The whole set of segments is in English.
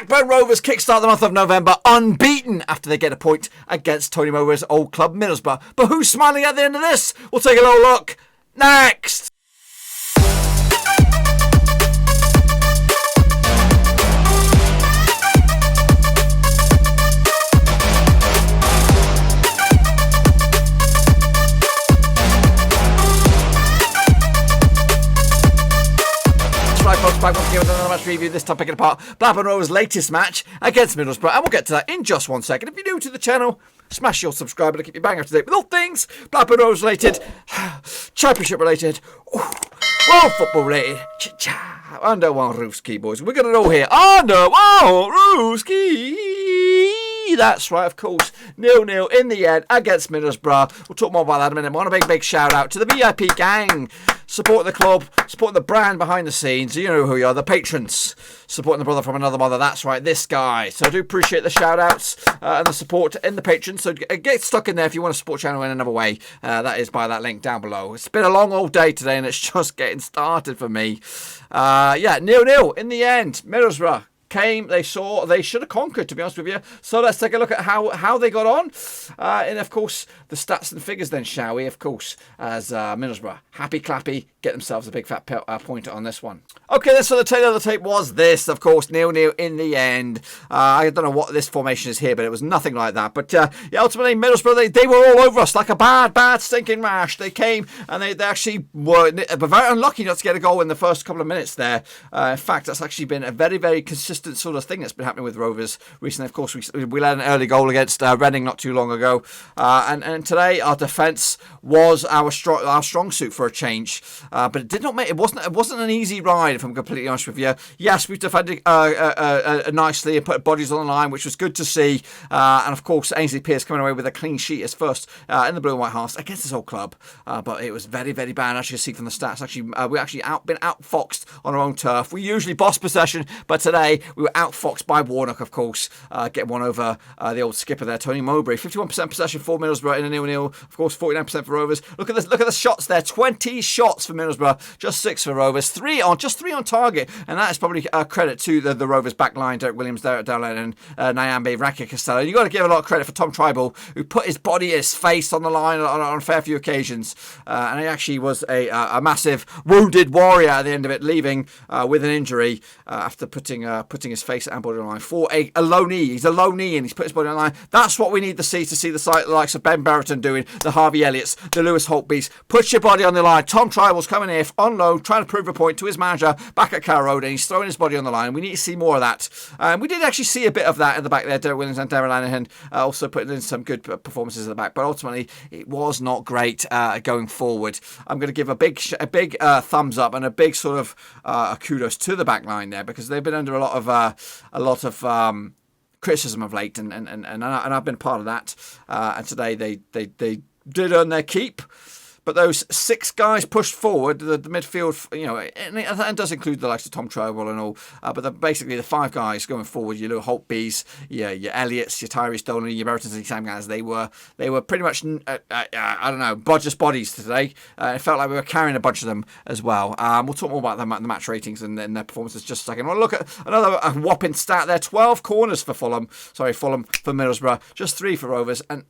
Blackburn Rovers kickstart the month of November unbeaten after they get a point against Tony Mowbray's old club Middlesbrough. But who's smiling at the end of this? We'll take a little look next. Back once again with another match review, this time picking apart Blackburn Rovers' latest match against Middlesbrough, and we'll get to that in just 1 second. If you're new to the channel, smash your subscribe to keep you bang up to date with all things Blackburn Rovers related, championship related, world football related, under one Ruski, boys. We're going to know here, under one Ruski. That's right, of course. 0-0 in the end against Middlesbrough. We'll talk more about that in a minute. I want a big shout out to the VIP gang. Supporting the club, supporting the brand behind the scenes. You know who you are, the patrons. Supporting the brother from another mother. That's right, this guy. So I do appreciate the shout outs and the support in the patrons. So get stuck in there if you want to support the channel in another way. That is by that link down below. It's been a long old day today and it's just getting started for me. 0-0 in the end. Middlesbrough came, they saw, they should have conquered, to be honest with you. So let's take a look at how they got on. And of course, the stats and figures then, shall we? Of course, as Middlesbrough, happy clappy, get themselves a big fat pointer on this one. Okay, then, so the tail of the tape was this, of course, 0-0 in the end. I don't know what this formation is here, but it was nothing like that. But yeah, ultimately, Middlesbrough, they were all over us like a bad stinking rash. They came and they actually were very unlucky not to get a goal in the first couple of minutes there. In fact, that's actually been a very, very consistent sort of thing that's been happening with Rovers recently. Of course, we let an early goal against Reading not too long ago. And today, our defence was our strong suit for a change. But it did not make it wasn't an easy ride, if I'm completely honest with you. Yes, we've defended nicely and put bodies on the line, which was good to see. And of course, Ainsley Pearce coming away with a clean sheet as first in the blue and white halves against his old club. But it was very, very bad, as you can see from the stats. Actually, we actually been outfoxed on our own turf. We usually boss possession, but today we were outfoxed by Warnock, of course, getting one over the old skipper there, Tony Mowbray. 51% possession for Middlesbrough in a 0-0. Of course, 49% for Rovers. Look at this. Look at the shots there. 20 shots for Middlesbrough, just 6 for Rovers. Just three on target, and that is probably a credit to the Rovers back line, Derek Williams, Dale Lennon, Nyambe, Raki Costello. You've got to give a lot of credit for Tom Tribal, who put his body, his face on the line on a fair few occasions, and he actually was a massive wounded warrior at the end of it, leaving with an injury after putting his face and body on the line for a low knee. He's a low knee and he's put his body on the line. That's what we need to see the likes of Ben Brereton doing, the Harvey Elliots, the Lewis Holtbys. Put your body on the line. Tom Tribal's coming here on loan, trying to prove a point to his manager back at Carrow Road, and he's throwing his body on the line. We need to see more of that. We did actually see a bit of that in the back there. Derek Williams and Darren Lanahan also putting in some good performances in the back, but ultimately it was not great going forward. I'm going to give a big thumbs up and a big sort of kudos to the back line there, because they've been under a lot of criticism of late, and I've been part of that. And today they did earn their keep. But those 6 guys pushed forward, the midfield, and does include the likes of Tom Trowell and all, but basically the 5 guys going forward, your little Holtbys, your Elliots, your Tyrese Dolan, your Meritons and Sam Gans, they were pretty much, I don't know, bodgeless bodies today. It felt like we were carrying a bunch of them as well. We'll talk more about them at the match ratings and their performances in just a second. We'll look at another whopping stat there, 12 corners for Fulham for Middlesbrough, just 3 for Rovers, and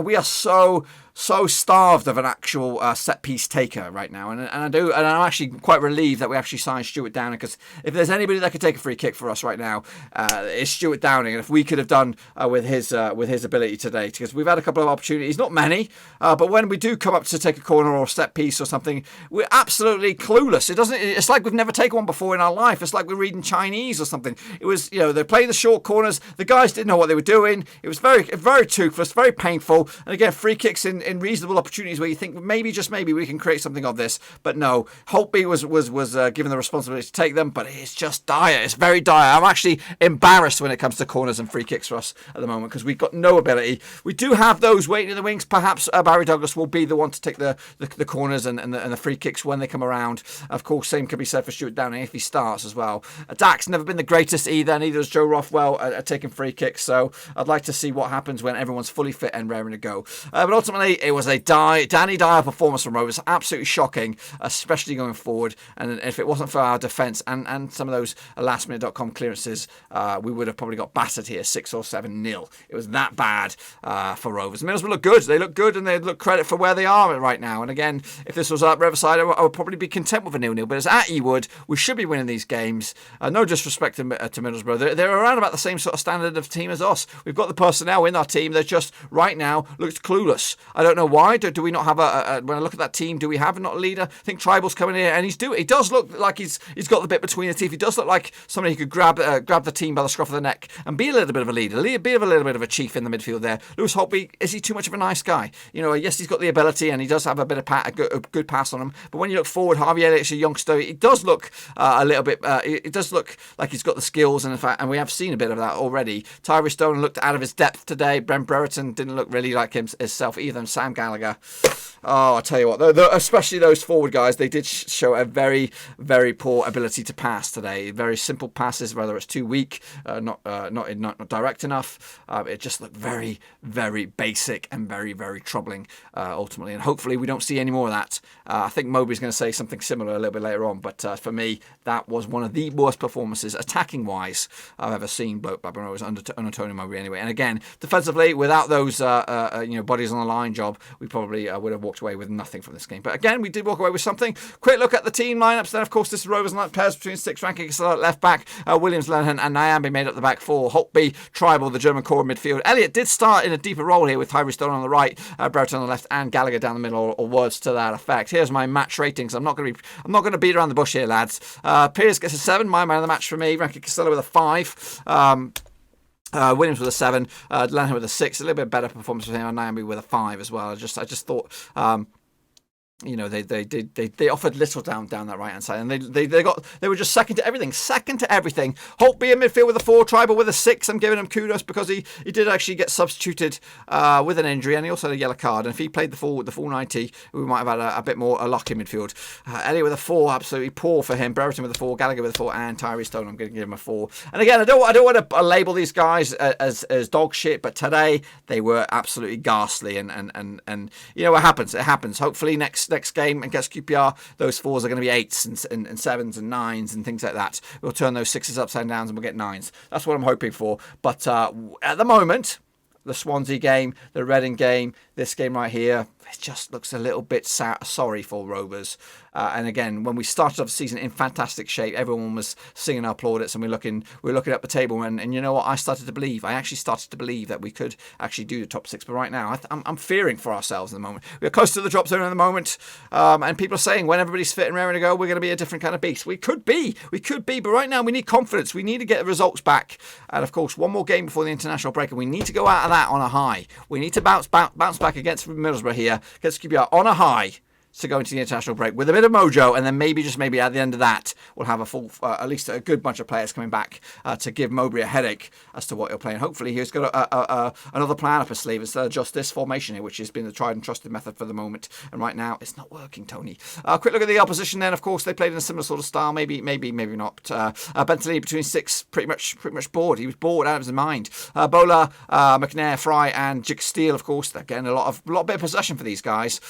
we are so starved of an actual set piece taker right now, and I'm actually quite relieved that we actually signed Stuart Downing, because if there's anybody that could take a free kick for us right now, it's Stuart Downing. And if we could have done with his ability today, because we've had a couple of opportunities, not many, but when we do come up to take a corner or a set piece or something, we're absolutely clueless. It's like we've never taken one before in our life. It's like we're reading Chinese or something. It was, they're playing the short corners. The guys didn't know what they were doing. It was very, very toothless, very painful. And again, free kicks in reasonable opportunities where you think maybe, just maybe, we can create something of this. But no, Holtby was given the responsibility to take them, but it's just dire. It's very dire. I'm actually embarrassed when it comes to corners and free kicks for us at the moment, because we've got no ability. We do have those waiting in the wings. Perhaps Barry Douglas will be the one to take the corners and the free kicks when they come around. Of course, same can be said for Stuart Downing if he starts as well. Dak's never been the greatest either, neither is Joe Rothwell at taking free kicks. So I'd like to see what happens when everyone's fully fit and raring to go. But ultimately, it was a Danny Danny Dyer performance from Rovers, absolutely shocking, especially going forward. And if it wasn't for our defence and some of those lastminute.com clearances, we would have probably got battered here 6 or 7-0. It was that bad for Rovers. Middlesbrough look good. They look good, and they look credit for where they are right now. And again, if this was at Riverside, I would probably be content with a 0-0. But it's at Ewood. We should be winning these games. No disrespect to Middlesbrough. They're around about the same sort of standard of team as us. We've got the personnel in our team. They're just, right now, looks clueless. I don't know why. Do we not have when I look at that team, do we have not a leader? I think Tribal's coming in, and he does look like he's got the bit between the teeth. He does look like somebody who could grab the team by the scruff of the neck and be a little bit of a leader, be a little bit of a chief in the midfield there. Lewis Holtby, is he too much of a nice guy? Yes, he's got the ability, and he does have a bit of a good pass on him. But when you look forward, Harvey Elliott's a youngster. He does look a little bit. It does look like he's got the skills, and in fact, and we have seen a bit of that already. Tyree Stone looked out of his depth today. Brent Brereton didn't look really like himself either. And Sam Gallagher. Oh, I'll tell you what, especially those forward guys, they did show a very, very poor ability to pass today. Very simple passes, whether it's too weak, not direct enough. It just looked very, very basic and very, very troubling ultimately. And hopefully we don't see any more of that. I think Mowbray's going to say something similar a little bit later on. But for me, that was one of the worst performances, attacking-wise, I've ever seen Blackburn Rovers under Tony Mowbray anyway. And again, defensively, without those bodies on the line job, we probably would have walked away with nothing from this game. But again, we did walk away with something. Quick look at the team lineups. Then, of course, this is Rovers line pairs between six ranking at left back. Williams, Lennon, and Nyambe made up the back four. Holtby, Tribal, the German core midfield. Elliott did start in a deeper role here with Tyree Stone on the right, Brereton on the left, and Gallagher down the middle, or words to that effect. Here's my match ratings. I'm not going to beat around the bush here, lads. Piers gets a 7. My man of the match for me. Rankin Costello with a 5. Williams with a 7, Lennon with a 6, a little bit better performance from him, and Nyambe with a 5 as well. I just thought, they offered little down that right hand side, and they were just second to everything. Holtby in midfield with a 4, Tribal with a 6. I'm giving him kudos because he did actually get substituted with an injury, and he also had a yellow card. And if he played the full 90, we might have had a bit more luck in midfield. Elliott with a 4, absolutely poor for him. Brereton with a 4, Gallagher with a 4, and Tyree Stone, I'm going to give him a 4. And again, I don't want to label these guys as dog shit, but today they were absolutely ghastly. And what happens? It happens. Hopefully next game against QPR, those 4s are going to be 8s and 7s and 9s and things like that. We'll turn those 6s upside down and we'll get 9s. That's what I'm hoping for. But at the moment, the Swansea game, the Reading game, this game right here, it just looks a little bit sorry for Rovers. And again, when we started off the season in fantastic shape, everyone was singing our plaudits, and we're looking up the table, and you know what? I actually started to believe that we could actually do the top 6. But right now, I'm fearing for ourselves at the moment. We're close to the drop zone at the moment, and people are saying when everybody's fit and raring to go, we're going to be a different kind of beast. We could be, but right now we need confidence. We need to get the results back, and of course, one more game before the international break, and we need to go out of that on a high. We need to bounce back against Middlesbrough here, against QPR on a high, to go into the international break with a bit of mojo, and then maybe at the end of that we'll have a full, at least a good bunch of players coming back to give Mowbray a headache as to what he'll play. And hopefully he's got another plan up his sleeve instead of just this formation here, which has been the tried and trusted method for the moment. And right now it's not working, Tony. Quick look at the opposition then. Of course, they played in a similar sort of style, maybe not. Bentley between 6, pretty much bored. He was bored out of his mind. Bola, McNair, Fry, and Jig Steele, of course. Again, a lot bit of possession for these guys.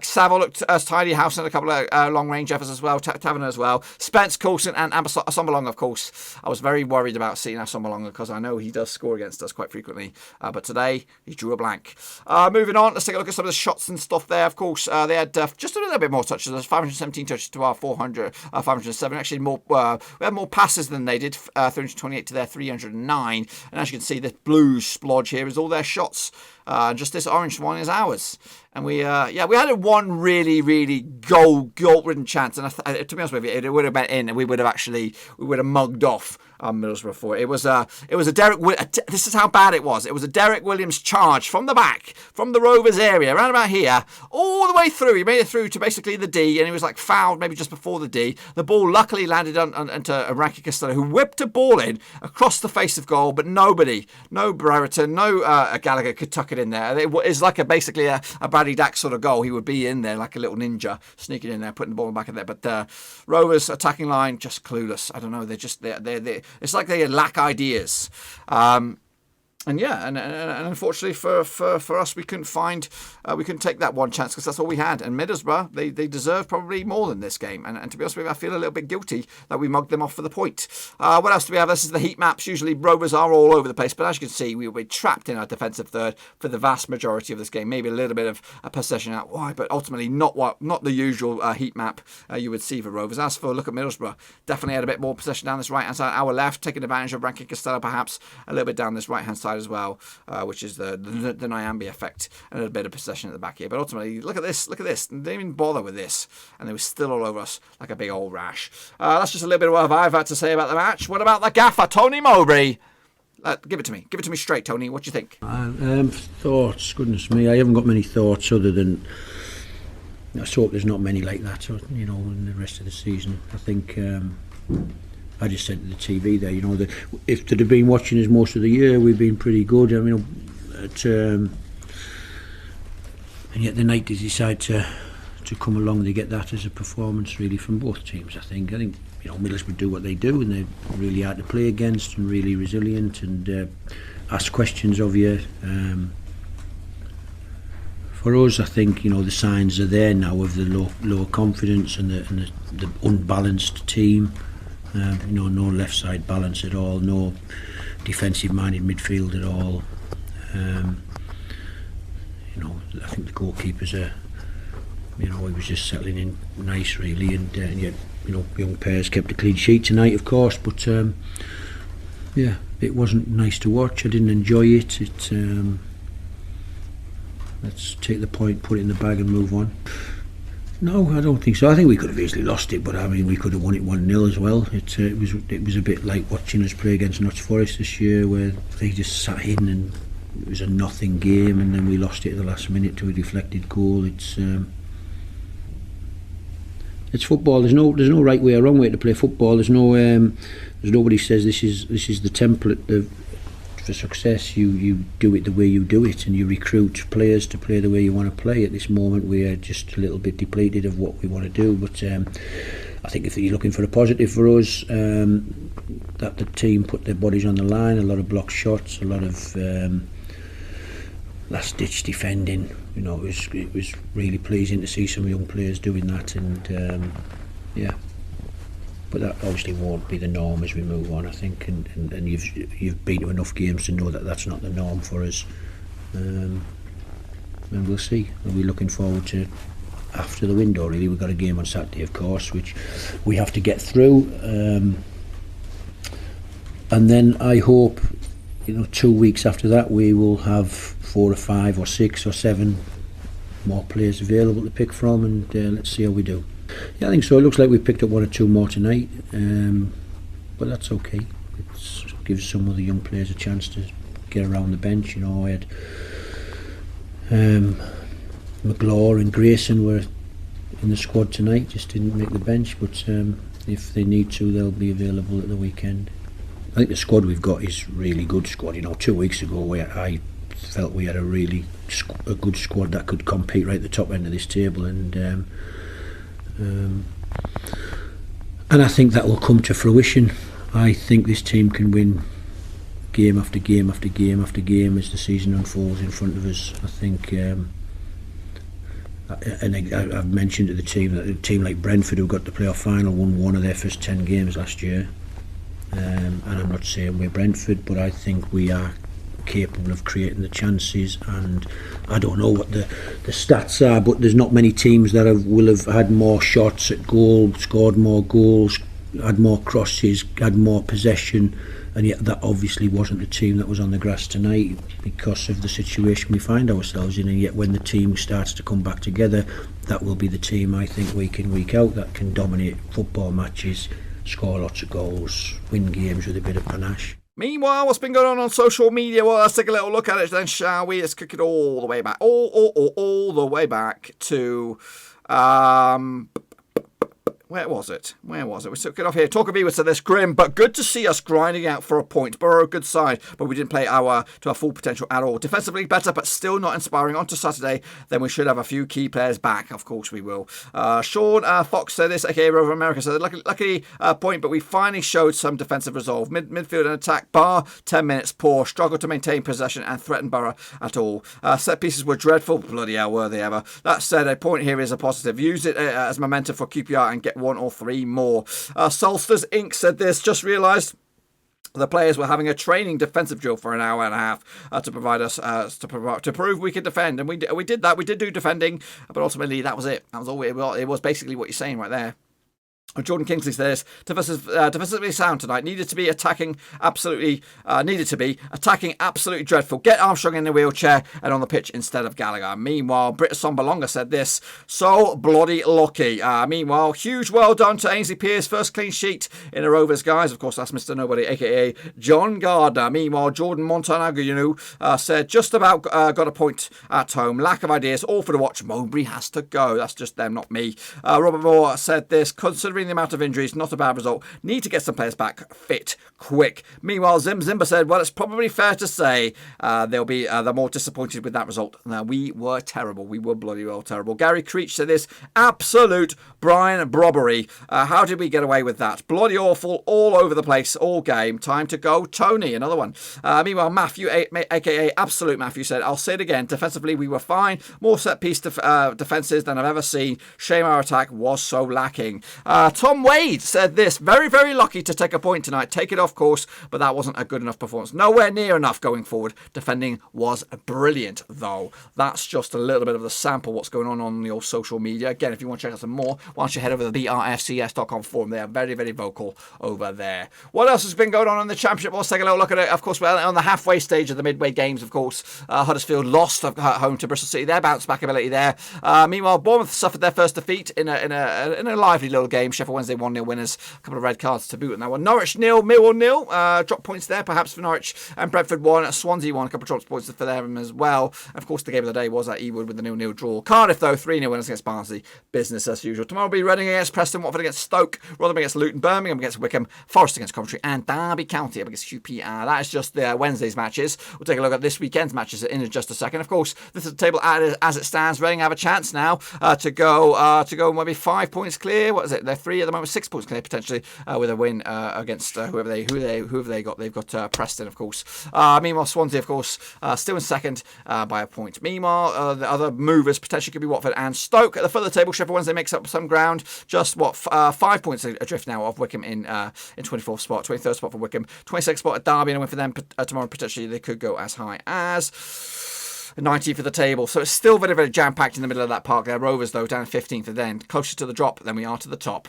Savile looked tidy, House and a couple of long range efforts as well, Taverner as well, Spence, Coulson, and Assombalonga, of course. I was very worried about seeing Assombalonga because I know he does score against us quite frequently, but today he drew a blank. Moving on, let's take a look at some of the shots and stuff there. Of course, they had just a little bit more touches. There's 517 touches to our 507. Actually, we had more passes than they did, 328 to their 309. And as you can see, this blue splodge here is all their shots. Just this orange one is ours. And we had one really, really goal-ridden chance. And to be honest with you, it would have been in, and we would have mugged off Middlesbrough for it. It was a Derek. This is how bad it was. It was a Derek Williams charge from the back, from the Rovers area, around about here, all the way through. He made it through to basically the D, and he was like fouled maybe just before the D. The ball luckily landed onto Rankin Costello, who whipped a ball in across the face of goal, but no Brereton, no Gallagher could tuck it in there. It's like basically a Bradley Dack sort of goal. He would be in there like a little ninja, sneaking in there, putting the ball in the back of there. But Rovers attacking line just clueless. I don't know. It's like they lack ideas. And unfortunately for us, we couldn't take that one chance because that's all we had. And Middlesbrough, they deserve probably more than this game. And to be honest with you, I feel a little bit guilty that we mugged them off for the point. What else do we have? This is the heat maps. Usually Rovers are all over the place, but as you can see, we were trapped in our defensive third for the vast majority of this game. Maybe a little bit of a possession out wide, but ultimately not the usual heat map you would see for Rovers. As for look at Middlesbrough, definitely had a bit more possession down this right hand side, our left, taking advantage of Rankin Costello perhaps a little bit down this right hand side as well, which is the Nyambi effect, and a bit of possession at the back here. But ultimately, look at this. They didn't even bother with this, and they were still all over us like a big old rash. That's just a little bit of what I've had to say about the match. What about the gaffer, Tony Mowbray? Give it to me. Give it to me straight, Tony. What do you think? Thoughts, goodness me. I haven't got many thoughts other than I hope there's not many like that, in the rest of the season. I think I just said to the TV there, if they'd have been watching us most of the year, we've been pretty good. And yet the night they decide to come along, they get that as a performance really from both teams. I think Middlesbrough do what they do, and they're really hard to play against and really resilient and ask questions of you. For us, I think the signs are there now of the low confidence and the unbalanced team. No left side balance at all, no defensive minded midfield at all. I think the goalkeepers are, he was just settling in nice really, and yet young players kept a clean sheet tonight, of course, but it wasn't nice to watch. I didn't enjoy it. Let's take the point, put it in the bag and move on. No, I don't think so. I think we could have easily lost it, but we could have won it 1-0 as well. It was a bit like watching us play against Notts Forest this year, where they just sat in and it was a nothing game, and then we lost it at the last minute to a deflected goal. It's football. There's no right way or wrong way to play football. There's nobody says this is the template for success. You do it the way you do it, and you recruit players to play the way you want to play. At this moment we are just a little bit depleted of what we want to do, but I think if you're looking for a positive for us, that the team put their bodies on the line, a lot of blocked shots, a lot of last ditch defending. It was really pleasing to see some young players doing that, and but that obviously won't be the norm as we move on, I think, and you've been to enough games to know that that's not the norm for us, and we'll see. We're looking forward to after the window really. We've got a game on Saturday, of course, which we have to get through, and then I hope 2 weeks after that we will have 4 or 5 or 6 or 7 more players available to pick from, and let's see how we do. Yeah, I think so. It looks like we picked up 1 or 2 more tonight, but that's okay. It gives some of the young players a chance to get around the bench. I had McGlaw and Grayson were in the squad tonight, just didn't make the bench, but if they need to, they'll be available at the weekend. I think the squad we've got is really good squad. 2 weeks ago I felt we had a good squad that could compete right at the top end of this table, and I think that will come to fruition. I think this team can win game after game after game after game as the season unfolds in front of us. I think, and I've mentioned to the team that a team like Brentford, who got the playoff final, won 1 of their first 10 games last year, and I'm not saying we're Brentford, but I think we are capable of creating the chances, and I don't know what the stats are, but there's not many teams that will have had more shots at goal, scored more goals, had more crosses, had more possession, and yet that obviously wasn't the team that was on the grass tonight because of the situation we find ourselves in. And yet when the team starts to come back together, that will be the team, I think, week in, week out, that can dominate football matches, score lots of goals, win games with a bit of panache. Meanwhile, what's been going on social media? Well, let's take a little look at it then, shall we? Let's kick it all the way back. All the way back to Where was it? We took it off here. Talk of Ewa to this grim, but good to see us grinding out for a point. Borough, a good side, but we didn't play to our full potential at all. Defensively better, but still not inspiring. On to Saturday, then we should have a few key players back. Of course we will. Sean Fox said this, aka Rover America said, lucky point, but we finally showed some defensive resolve. Midfield and attack, bar 10 minutes, poor. Struggled to maintain possession and threaten Borough at all. Set pieces were dreadful. Bloody hell, were they ever. That said, a point here is a positive. Use it as momentum for QPR and get 1 or 3 more. Solsters Inc. said this, just realised the players were having a training defensive drill for an hour and a half to provide us to prove we could defend, and we did that. We did do defending, but ultimately that was it. That was all it was. Basically what you're saying right there. Jordan Kingsley says, defensively sound tonight. Needed to be attacking absolutely dreadful. Get Armstrong in the wheelchair and on the pitch instead of Gallagher. Meanwhile, Britta Sombalonga said this, so bloody lucky. Meanwhile, huge well done to Ainsley Pearce, first clean sheet in the Rovers, guys. Of course, that's Mr. Nobody, aka John Gardner. Meanwhile, Jordan Montenegro said, just about got a point at home. Lack of ideas, all for the watch. Mowbray has to go. That's just them, not me. Robert Moore said this, considering the amount of injuries, not a bad result. Need to get some players back fit quick. Meanwhile, Zimba said, well, it's probably fair to say they're more disappointed with that result. Now, we were terrible. We were bloody well terrible. Gary Creech said this, absolute Brian Brobbery. How did we get away with that? Bloody awful, all over the place, all game. Time to go, Tony. Another one. Meanwhile, Matthew, aka Absolute Matthew, said, I'll say it again. Defensively, we were fine. More set piece defenses than I've ever seen. Shame our attack was so lacking. Tom Wade said this, very, very lucky to take a point tonight. Take it off course, but that wasn't a good enough performance. Nowhere near enough going forward. Defending was brilliant, though. That's just a little bit of the sample what's going on the old social media. Again, if you want to check out some more, why don't you head over to the brfcs.com forum. They are very, very vocal over there. What else has been going on in the Championship? Let's take a little look at it. Of course, we're on the halfway stage of the midway games, of course. Huddersfield lost at home to Bristol City. Their bounce back ability there. Meanwhile, Bournemouth suffered their first defeat in a lively little game. Sheffield Wednesday 1-0 winners. A couple of red cards to boot in that one. Norwich 0, Millwall 0. Drop points there perhaps for Norwich. And Brentford 1. Swansea 1. A couple of drop points for them as well. Of course, the game of the day was at Ewood with the 0-0 draw. Cardiff, though, 3-0 winners against Barnsley. Business as usual. Tomorrow will be Reading against Preston, Watford against Stoke, Rotherham against Luton, Birmingham against Wickham, Forest against Coventry, and Derby County up against QPR. That is just the Wednesday's matches. We'll take a look at this weekend's matches in just a second. Of course, this is the table as it stands. Reading have a chance now to go maybe 5 points clear. What is it? They're 3 at the moment, 6 points clear potentially with a win against whoever they got. They've got Preston, of course. Meanwhile, Swansea, of course, still in second by a point. Meanwhile, the other movers potentially could be Watford and Stoke. At the foot of the table, Sheffield Wednesday makes up some ground. Just 5 points adrift now of Wickham in 24th spot, 23rd spot for Wickham, 26th spot at Derby, and a win for them tomorrow. Potentially, they could go as high as 90 for the table. So it's still very, very jam-packed in the middle of that park there. Rovers, though, down 15th, and then closer to the drop than we are to the top,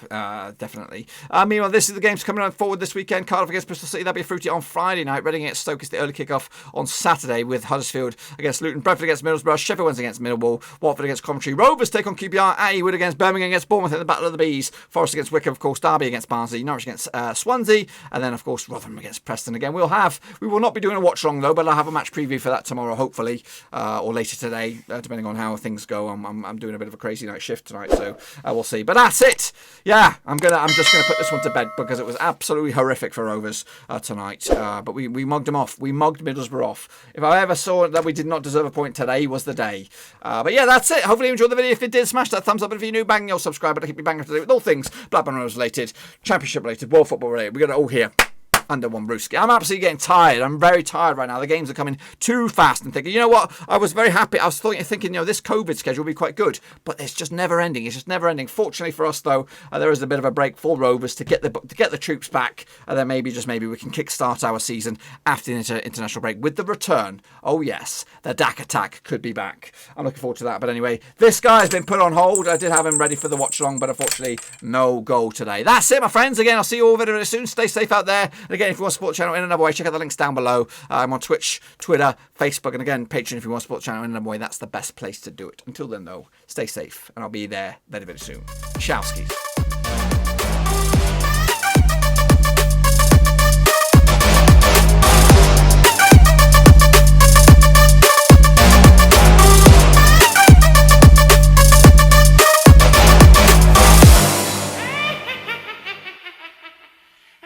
definitely. Meanwhile, this is the games coming on forward this weekend. Cardiff against Bristol City. That'll be fruity on Friday night. Reading against Stoke is the early kick-off on Saturday with Huddersfield against Luton. Brentford against Middlesbrough. Sheffield Wednesday against Millwall. Watford against Coventry. Rovers take on QPR. Ewood against Birmingham against Bournemouth in the Battle of the Bees. Forest against Wickham, of course. Derby against Barnsley. Norwich against Swansea. And then, of course, Rotherham against Preston again. We will not be doing a watch-along, though, but I'll have a match preview for that tomorrow, hopefully, or later today. Depending on how things go. I'm doing a bit of a crazy night shift tonight, so we'll see. But that's it. Yeah, I'm just gonna put this one to bed because it was absolutely horrific for Rovers tonight. But we mugged them off. We mugged Middlesbrough off. If I ever saw that we did not deserve a point, today was the day. But yeah, that's it. Hopefully you enjoyed the video. If you did, smash that thumbs up. And if you're new, bang your subscribe button to keep you banging up to date with all things Blackburn Rovers related, Championship related, World Football related. We got it all here under one brewski. I'm absolutely getting tired. I'm very tired right now. The games are coming too fast and thinking, you know what? I was very happy. I was thinking, this COVID schedule will be quite good, but it's just never ending. It's just never ending. Fortunately for us, though, there is a bit of a break for Rovers to get the troops back, and then maybe we can kickstart our season after the international break with the return. Oh yes, the Dak attack could be back. I'm looking forward to that. But anyway, this guy has been put on hold. I did have him ready for the watch along, but unfortunately, no goal today. That's it, my friends. Again, I'll see you all very, very soon. Stay safe out there. And again, if you want to support the channel in another way, check out the links down below. I'm on Twitch, Twitter, Facebook, and again, Patreon if you want to support the channel in another way. That's the best place to do it. Until then, though, stay safe, and I'll be there very, very soon. Ciao, skis.